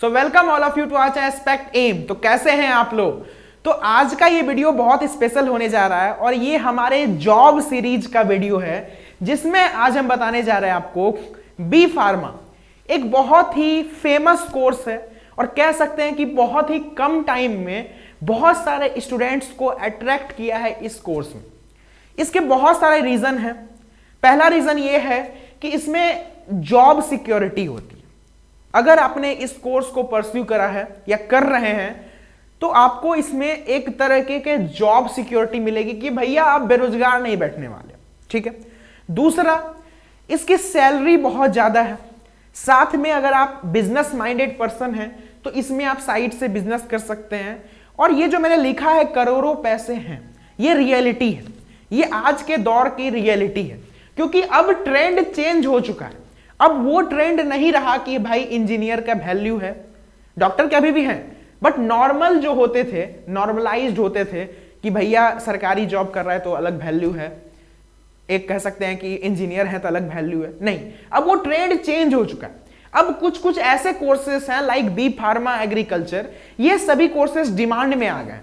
So welcome all of you to our aspect M. तो कैसे हैं आप लोग? तो आज का ये वीडियो बहुत स्पेशल होने जा रहा है और ये हमारे जॉब सीरीज का वीडियो है जिसमें आज हम बताने जा रहे हैं आपको बी फार्मा। एक बहुत ही फेमस कोर्स है और कह सकते हैं कि बहुत ही कम टाइम में बहुत सारे स्टूडेंट्स को अट्रैक्ट किया है इस कोर्स में। इसके बहुत सारे रीजन हैं। पहला रीजन ये है कि इसमें जॉब सिक्योरिटी होती है। अगर आपने इस कोर्स को परस्यू करा है या कर रहे हैं तो आपको इसमें एक तरह के जॉब सिक्योरिटी मिलेगी कि भैया आप बेरोजगार नहीं बैठने वाले। ठीक है। दूसरा, इसकी सैलरी बहुत ज्यादा है। साथ में अगर आप बिजनेस माइंडेड पर्सन हैं तो इसमें आप साइड से बिजनेस कर सकते हैं। और ये जो मैंने लिखा है करोड़ों पैसे हैं, ये रियलिटी है, ये आज के दौर की रियलिटी है। क्योंकि अब ट्रेंड चेंज हो चुका है। अब वो ट्रेंड नहीं रहा कि भाई इंजीनियर का वैल्यू है, डॉक्टर के अभी भी हैं, बट नॉर्मल जो होते थे, नॉर्मलाइज्ड होते थे कि भैया सरकारी जॉब कर रहा है तो अलग वैल्यू है, एक कह सकते हैं कि इंजीनियर है तो अलग वैल्यू है। नहीं, अब वो ट्रेंड चेंज हो चुका है। अब कुछ कुछ ऐसे कोर्सेस हैं लाइक बी फार्मा, एग्रीकल्चर, ये सभी कोर्सेस डिमांड में आ गए।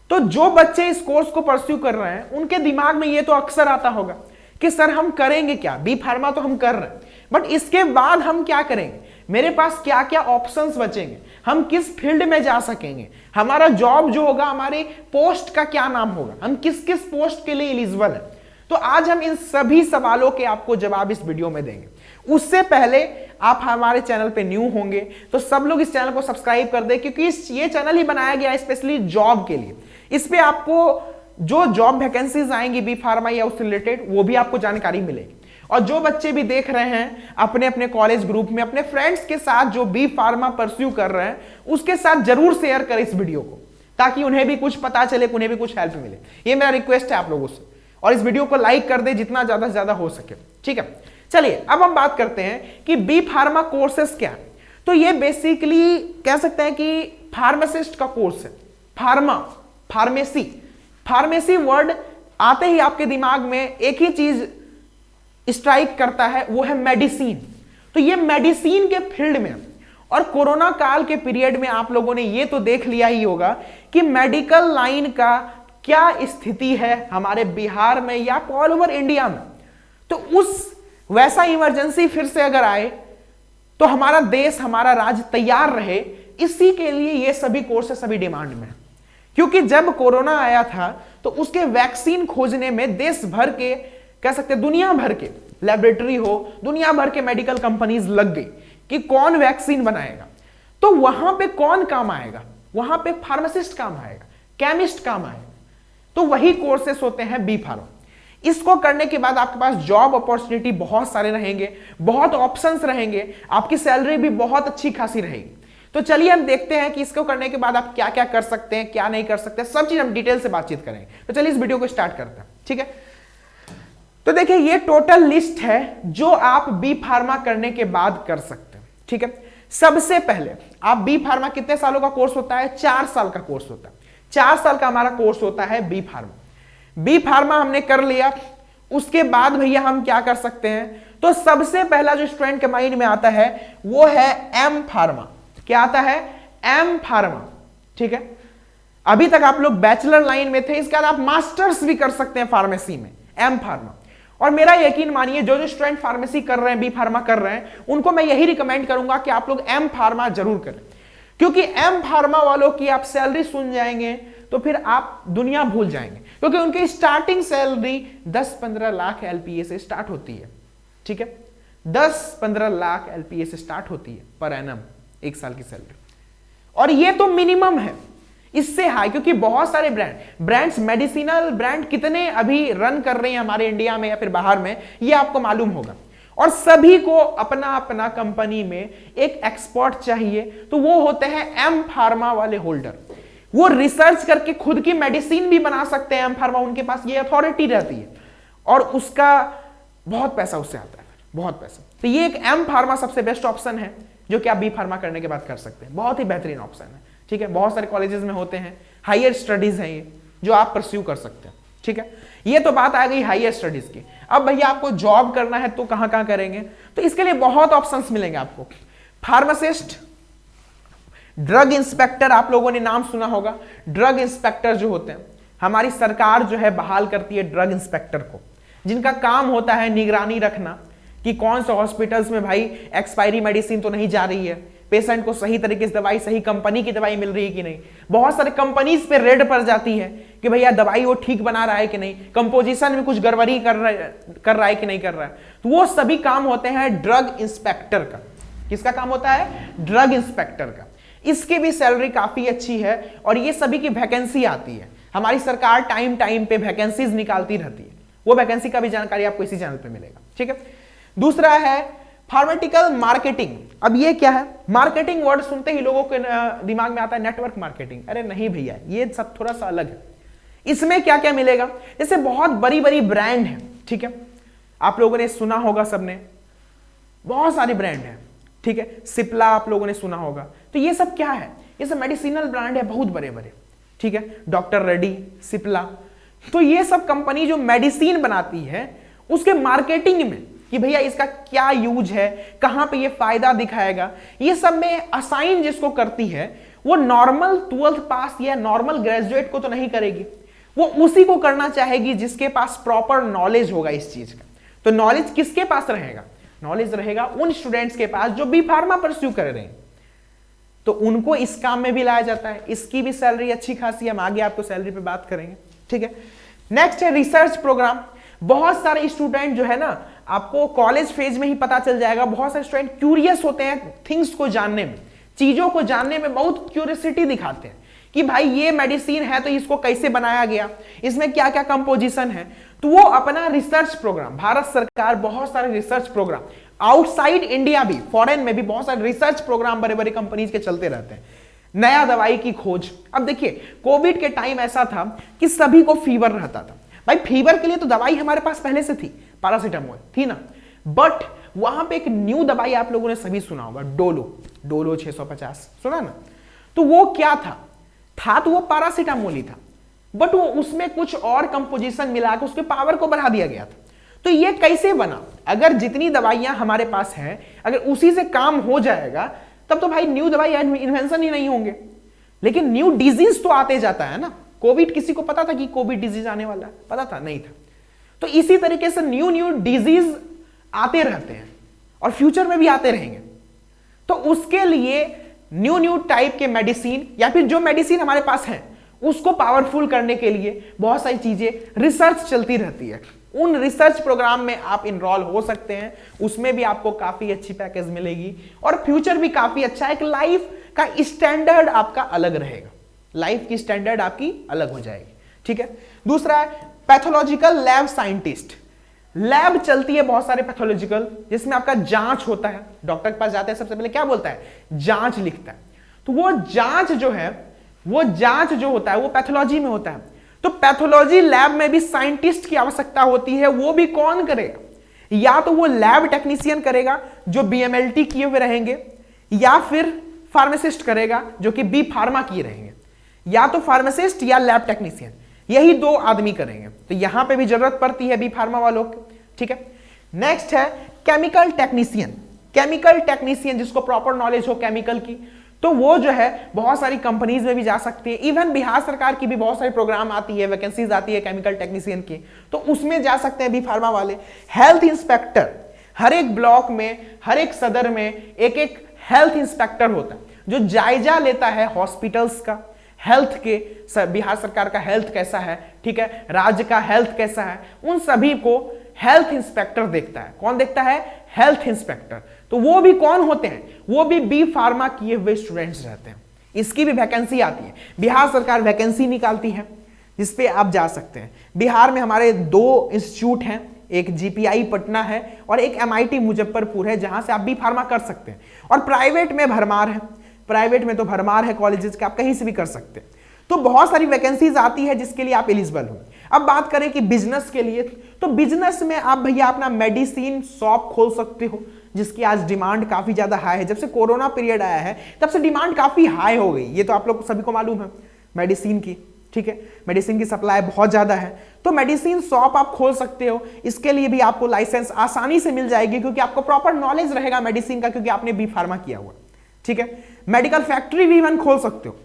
तो जो बच्चे इस कोर्स को परस्यू कर रहे हैं उनके दिमाग में ये तो अक्सर आता होगा कि सर हम करेंगे क्या? बी फार्मा तो हम कर रहे हैं, बट इसके बाद हम क्या करेंगे? मेरे पास क्या क्या ऑप्शंस बचेंगे? हम किस फील्ड में जा सकेंगे? हमारा जॉब जो होगा, हमारे पोस्ट का क्या नाम होगा? हम किस किस पोस्ट के लिए एलिजिबल है? तो आज हम इन सभी सवालों के आपको जवाब इस वीडियो में देंगे। उससे पहले आप हमारे चैनल पे न्यू होंगे तो सब लोग इस चैनल को सब्सक्राइब कर दें, क्योंकि ये चैनल ही बनाया गया है स्पेशली जॉब के लिए। इस पे आपको जो जॉब वैकेंसीज आएंगी बी फार्मा या उससे रिलेटेड, वो भी आपको जानकारी मिलेगी। और जो बच्चे भी देख रहे हैं अपने अपने कॉलेज ग्रुप में अपने फ्रेंड्स के साथ जो बी फार्मा परस्यू कर रहे हैं, उसके साथ जरूर शेयर करें इस वीडियो को, ताकि उन्हें भी कुछ पता चले, उन्हें भी कुछ हेल्प मिले। ये मेरा रिक्वेस्ट है आप लोगों से। और इस वीडियो को लाइक कर दे जितना ज्यादा से ज्यादा हो सके। ठीक है, चलिए अब हम बात करते हैं कि बी फार्मा कोर्सेस क्या है। तो ये बेसिकली कह सकते हैं कि फार्मासिस्ट का कोर्स है। फार्मा, फार्मेसी, फार्मेसी वर्ड आते ही आपके दिमाग में एक ही चीज स्ट्राइक करता है, वो है मेडिसिन। तो ये मेडिसिन के फील्ड में, और कोरोना काल के पीरियड में आप लोगों ने ये तो देख लिया ही होगा कि मेडिकल लाइन का क्या स्थिति है हमारे बिहार में या ऑल ओवर इंडिया में। तो उस वैसा इमरजेंसी फिर से अगर आए तो हमारा देश, हमारा राज्य तैयार रहे, इसी के लिए ये सभी कोर्सेस सभी डिमांड में। क्योंकि जब कोरोना आया था तो उसके वैक्सीन खोजने में देश भर के, कह सकते दुनिया भर के लेबोरेटरी हो, दुनिया भर के मेडिकल कंपनीज लग गई कि कौन वैक्सीन बनाएगा। तो वहां पे कौन काम आएगा? वहां पे फार्मासिस्ट काम आएगा, केमिस्ट काम आएगा। तो वही कोर्सेस होते हैं बी फार्मा। इसको करने के बाद आपके पास जॉब अपॉर्चुनिटी बहुत सारे रहेंगे, बहुत ऑप्शंस रहेंगे, आपकी सैलरी भी बहुत अच्छी खासी रहेगी। तो चलिए हम देखते हैं कि इसको करने के बाद आप क्या क्या कर सकते हैं, क्या नहीं कर सकते, सब चीज हम डिटेल से बातचीत करेंगे। तो चलिए इस वीडियो को स्टार्ट करते हैं। ठीक है, तो देखिए ये टोटल लिस्ट है जो आप बी फार्मा करने के बाद कर सकते हैं। ठीक है, सबसे पहले आप बी फार्मा, कितने सालों का कोर्स होता है? 4 साल का कोर्स होता है। 4 साल का हमारा कोर्स होता है बी फार्मा। बी फार्मा हमने कर लिया, उसके बाद भैया हम क्या कर सकते हैं? तो सबसे पहला जो स्टूडेंट के माइंड में आता है वो है एम फार्मा। क्या आता है? M pharma. ठीक है, अभी तक आप लोग बैचलर लाइन में थे, इसके बाद आप मास्टर्स भी कर सकते हैं फार्मेसी में, एम फार्मा। और मेरा यकीन मानिए जो जो स्टूडेंट फार्मेसी कर रहे हैं, बी फार्मा कर रहे हैं, उनको मैं यही रिकमेंड करूंगा कि आप लोग एम फार्मा जरूर करें। क्योंकि एम फार्मा वालों की आप सैलरी सुन जाएंगे तो फिर आप दुनिया भूल जाएंगे। क्योंकि उनकी स्टार्टिंग सैलरी 10-15 लाख एलपीए से स्टार्ट होती है। ठीक है, 10-15 लाख एलपीए से स्टार्ट होती है पर एनम, एक साल की सैलरी। और ये तो मिनिमम है, इससे हाई, क्योंकि बहुत सारे ब्रांड्स मेडिसिनल ब्रांड कितने अभी रन कर रहे हैं हमारे इंडिया में या फिर बाहर में, ये आपको मालूम होगा। और सभी को अपना अपना कंपनी में एक एक्सपर्ट चाहिए, तो वो होते हैं एम फार्मा वाले होल्डर। वो रिसर्च करके खुद की मेडिसिन भी बना सकते हैं। एम फार्मा, उनके पास ये अथॉरिटी रहती है और उसका बहुत पैसा उससे आता है, बहुत पैसा। तो ये एक एम फार्मा सबसे बेस्ट ऑप्शन है जो कि आप बी फार्मा करने के बाद कर सकते हैं। बहुत ही बेहतरीन ऑप्शन है। ठीक है, बहुत सारे कॉलेजेस में होते हैं, हायर स्टडीज हैं ये जो आप परस्यू कर सकते हैं। ठीक है, ये तो बात आ गई हायर स्टडीज की। अब भैया आपको जॉब करना है तो कहां कहां करेंगे? तो इसके लिए बहुत ऑप्शंस मिलेंगे आपको। फार्मासिस्ट, ड्रग इंस्पेक्टर आप लोगों ने नाम सुना होगा। ड्रग इंस्पेक्टर जो होते हैं, हमारी सरकार जो है बहाल करती है ड्रग इंस्पेक्टर को, जिनका काम होता है निगरानी रखना कि कौन से हॉस्पिटल्स में भाई एक्सपायरी मेडिसिन तो नहीं जा रही है, पेशेंट को सही तरीके से दवाई सही कंपनी की दवाई मिल रही है कि नहीं। बहुत सारे कंपनीज पे रेड पड़ जाती है कि भैया दवाई वो ठीक बना रहा है कि नहीं, कंपोजिशन में कुछ गड़बड़ी कर रहा है कि नहीं कर रहा है। तो वो सभी काम होते हैं ड्रग इंस्पेक्टर का। किसका काम होता है? ड्रग इंस्पेक्टर का। इसकी भी सैलरी काफी अच्छी है और ये सभी की वैकेंसी आती है। हमारी सरकार टाइम टाइम पे वैकेंसीज निकालती रहती है, वो वैकेंसी का भी जानकारी आपको इसी चैनल पे मिलेगा, ठीक है। दूसरा है फार्मास्यूटिकल मार्केटिंग। अब ये क्या है? मार्केटिंग वर्ड सुनते ही लोगों के दिमाग में आता है नेटवर्क मार्केटिंग। अरे नहीं भैया, ये सब थोड़ा सा अलग है। इसमें क्या क्या मिलेगा? जैसे बहुत बड़ी बड़ी ब्रांड है, ठीक है, आप लोगों ने सुना होगा, सबने, बहुत सारी ब्रांड है, ठीक है। सिप्ला आप लोगों ने सुना होगा। तो ये सब क्या है? ये सब मेडिसिनल ब्रांड है, बहुत बड़े बड़े, ठीक है। डॉक्टर रेड्डी, सिप्ला, तो ये सब कंपनी जो मेडिसिन बनाती है उसके मार्केटिंग में कि भैया इसका क्या यूज है, कहां पे ये फायदा दिखाएगा, ये सब में असाइन जिसको करती है वो नॉर्मल 12th पास या नॉर्मल ग्रेजुएट को तो नहीं करेगी, वो उसी को करना चाहेगी जिसके पास प्रॉपर नॉलेज होगा इस चीज का। तो नॉलेज किसके पास रहेगा? नॉलेज रहेगा उन स्टूडेंट्स के पास जो बी फार्मा परस्यू कर रहे हैं, तो उनको इस काम में भी लाया जाता है। इसकी भी सैलरी अच्छी खासी, हम आगे आपको सैलरी पे बात करेंगे, ठीक है। नेक्स्ट है रिसर्च प्रोग्राम। बहुत सारे स्टूडेंट जो है ना, आपको कॉलेज फेज में ही पता चल जाएगा, बहुत सारे स्टूडेंट क्यूरियस होते हैं थिंग्स को जानने में, चीजों को जानने में बहुत क्यूरियोसिटी दिखाते हैं कि भाई ये मेडिसिन है तो इसको कैसे बनाया गया, इसमें क्या क्या कंपोजिशन है। तो वो अपना रिसर्च प्रोग्राम, भारत सरकार बहुत सारे रिसर्च प्रोग्राम, आउटसाइड इंडिया भी, फॉरेन में भी बहुत सारे रिसर्च प्रोग्राम बड़े बड़े कंपनीज के चलते रहते हैं। नया दवाई की खोज। अब देखिए कोविड के टाइम ऐसा था कि सभी को फीवर रहता था, भाई फीवर के लिए तो दवाई हमारे पास पहले से थी, पैरासीटामोल थी ना, बट वहां पे एक न्यू दवाई आप लोगों ने सभी सुना होगा, डोलो 650 सुना ना। तो वो क्या था तो वो पैरासीटामोल ही था, बट वो उसमें कुछ और कंपोजिशन मिला के उसके पावर को बढ़ा दिया गया था। तो ये कैसे बना? अगर जितनी दवाइयां हमारे पास हैं अगर उसी से काम हो जाएगा तब तो भाई न्यू दवाई इन्वेंशन ही नहीं होंगे। लेकिन न्यू डिजीज तो आते जाता है ना। कोविड किसी को पता था कि कोविड डिजीज आने वाला है? पता था? नहीं था। तो इसी तरीके से न्यू डिजीज आते रहते हैं और फ्यूचर में भी आते रहेंगे। तो उसके लिए न्यू टाइप के मेडिसिन या फिर जो मेडिसिन हमारे पास है उसको पावरफुल करने के लिए बहुत सारी चीजें रिसर्च चलती रहती है। उन रिसर्च प्रोग्राम में आप इनरोल हो सकते हैं, उसमें भी आपको काफी अच्छी पैकेज मिलेगी और फ्यूचर भी काफी अच्छा है। एक लाइफ का स्टैंडर्ड आपका अलग रहेगा, लाइफ की स्टैंडर्ड आपकी अलग हो जाएगी, ठीक है। दूसरा है पैथोलॉजिकल लैब साइंटिस्ट। लैब चलती है बहुत सारे पैथोलॉजिकल, जिसमें आपका जांच होता है। डॉक्टर के पास जाते हैं सबसे पहले क्या बोलता है? जांच लिखता है। तो वो जांच जो है, वो जांच जो होता है वो पैथोलॉजी में होता है। तो पैथोलॉजी लैब में भी साइंटिस्ट की आवश्यकता होती है। वो भी कौन करेगा? या तो वो लैब टेक्नीशियन करेगा जो बीएमएलटी किए हुए रहेंगे, या फिर फार्मासिस्ट करेगा जो कि बी फार्मा किए रहेंगे। या तो फार्मासिस्ट या लैब टेक्नीशियन, यही दो आदमी करेंगे। तो यहां पे भी जरूरत पड़ती है बी फार्मा वालों की, ठीक है। नेक्स्ट है केमिकल टेक्नीशियन। केमिकल टेक्नीशियन जिसको प्रॉपर नॉलेज हो केमिकल की, तो वो जो है बहुत सारी कंपनीज में भी जा सकती है। इवन बिहार सरकार की भी बहुत सारी प्रोग्राम आती है, वैकेंसीज आती है केमिकल टेक्नीशियन की, तो उसमें जा सकते हैं बी फार्मा वाले। हेल्थ इंस्पेक्टर, हर एक ब्लॉक में, हर एक सदर में एक एक हेल्थ इंस्पेक्टर होता है जो जायजा लेता है हॉस्पिटल्स का, हेल्थ के, बिहार सरकार का हेल्थ कैसा है, ठीक है, राज्य का हेल्थ कैसा है, उन सभी को हेल्थ इंस्पेक्टर देखता है। कौन देखता है? Health inspector. तो वो भी कौन होते हैं? वो भी बी फार्मा किए हुए स्टूडेंट्स रहते हैं। इसकी भी वैकेंसी आती है, बिहार सरकार वैकेंसी निकालती है जिसपे आप जा सकते हैं। बिहार में हमारे 2 इंस्टीट्यूट हैं, एक जीपीआई पटना है और एक एमआईटी मुजफ्फरपुर है, जहां से आप बी फार्मा कर सकते हैं। और प्राइवेट में भरमार है, प्राइवेट में तो भरमार है कॉलेजेस के, आप कहीं से भी कर सकते हैं। तो बहुत सारी वैकेंसीज आती है जिसके लिए आप एलिजिबल हो। अब बात करें कि बिजनेस के लिए, तो बिजनेस में आप भैया अपना मेडिसिन शॉप खोल सकते हो, जिसकी आज डिमांड काफी ज्यादा हाई है। जब से कोरोना पीरियड आया है तब से डिमांड काफी हाई हो गई, ये तो आप लोग सभी को मालूम है मेडिसिन की, ठीक है। मेडिसिन की सप्लाई बहुत ज्यादा है, तो मेडिसिन शॉप आप खोल सकते हो। इसके लिए भी आपको लाइसेंस आसानी से मिल जाएगी क्योंकि आपको प्रॉपर नॉलेज रहेगा मेडिसिन का, क्योंकि आपने बी फार्मा किया हुआ, ठीक है। मेडिकल फैक्ट्री भी इवन खोल सकते हो,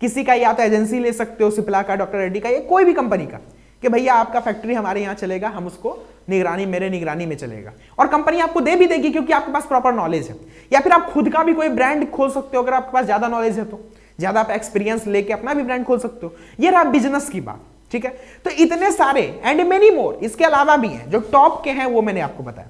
किसी का या तो एजेंसी ले सकते हो, सिप्ला का, डॉक्टर रेड्डी का, या कोई भी कंपनी का, कि भैया आपका फैक्ट्री हमारे यहाँ चलेगा, हम उसको मेरे निगरानी में चलेगा, और कंपनी आपको दे भी देगी क्योंकि आपके पास प्रॉपर नॉलेज है। या फिर आप खुद का भी कोई ब्रांड खोल सकते हो, अगर आपके पास ज्यादा नॉलेज है तो ज्यादा आप एक्सपीरियंस लेके अपना भी ब्रांड खोल सकते हो। ये रहा बिजनेस की बात, ठीक है। तो इतने सारे एंड मेनी मोर इसके अलावा भी हैं, जो टॉप के हैं वो मैंने आपको बताया।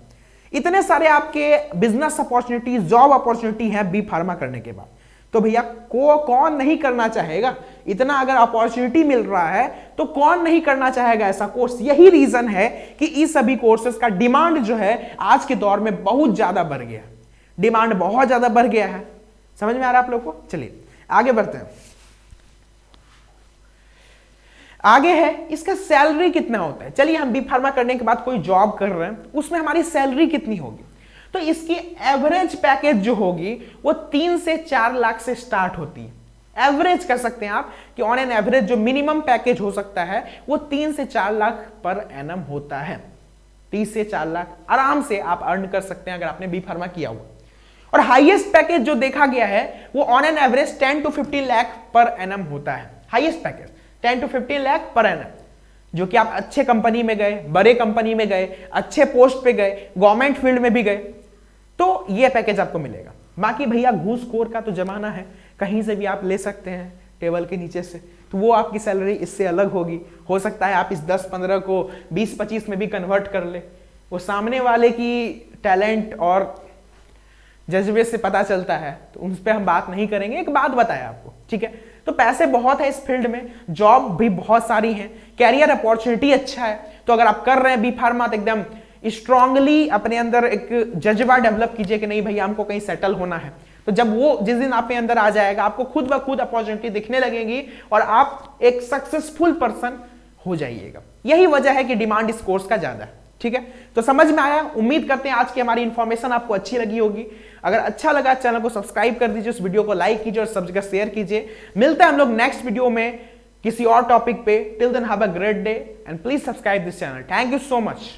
इतने सारे आपके बिजनेस अपॉर्चुनिटी, जॉब अपॉर्चुनिटी है बी फार्मा करने के बाद। तो भैया कौन नहीं करना चाहेगा? इतना अगर अपॉर्चुनिटी मिल रहा है तो कौन नहीं करना चाहेगा ऐसा कोर्स? यही रीजन है कि इस सभी कोर्सेज का डिमांड जो है आज के दौर में बहुत ज्यादा बढ़ गया है। डिमांड बहुत ज्यादा बढ़ गया है। समझ में आ रहा है आप लोग को? चलिए आगे बढ़ते हैं। आगे है इसका सैलरी कितना होता है। चलिए हम बी फार्मा करने के बाद कोई जॉब कर रहे हैं, उसमें हमारी सैलरी कितनी होगी? तो इसकी एवरेज पैकेज जो होगी वो 3 से 4 लाख से स्टार्ट होती है। एवरेज कर सकते हैं आप कि ऑन एन एवरेज जो मिनिमम पैकेज हो सकता है वो 3 से 4 लाख पर एनम होता है। 30 से 4 लाख आराम से आप अर्न कर सकते हैं अगर आपने बी फार्मा किया हुआ। और हाईएस्ट पैकेज जो देखा गया है वो on an average 10 to 15 lakh per annum होता है। Highest package 10 to 15 lakh per annum, जो कि आप अच्छे कंपनी में गए, बड़े कंपनी में गए, अच्छे पोस्ट पे गए, गवर्नमेंट फील्ड में भी गए, तो ये पैकेज आपको मिलेगा। बाकी भैया घूसखोर का तो जमाना है, कहीं से भी आप ले सकते हैं टेबल के नीचे से, तो वो आपकी सैलरी इससे अलग होगी। हो सकता है आप इस 10-15 को 20-25 में भी कन्वर्ट कर ले। वो सामने वाले की टैलेंट और जज्बे से पता चलता है, तो उस पर हम बात नहीं करेंगे। एक बात बताया आपको, ठीक है। तो पैसे बहुत है इस फील्ड में, जॉब भी बहुत सारी है, कैरियर अपॉर्चुनिटी अच्छा है। तो अगर आप कर रहे हैं बी फार्मा तो एकदम स्ट्रांगली अपने अंदर एक जज्बा डेवलप कीजिए कि नहीं भैया हमको कहीं सेटल होना है। तो जब वो जिस दिन आपके अंदर आ जाएगा, आपको खुद ब खुद अपॉर्चुनिटी दिखने लगेगी और आप एक सक्सेसफुल पर्सन हो जाइएगा। यही वजह है कि डिमांड इस कोर्स का ज्यादा है, ठीक है। तो समझ में आया? उम्मीद करते हैं आज की हमारी इंफॉर्मेशन आपको अच्छी लगी होगी। अगर अच्छा लगा चैनल को सब्सक्राइब कर दीजिए, उस वीडियो को लाइक कीजिए और सब जगह शेयर कीजिए। मिलते हैं हम लोग नेक्स्ट वीडियो में किसी और टॉपिक पे। Till then have a great day and please subscribe this channel. Thank you so much.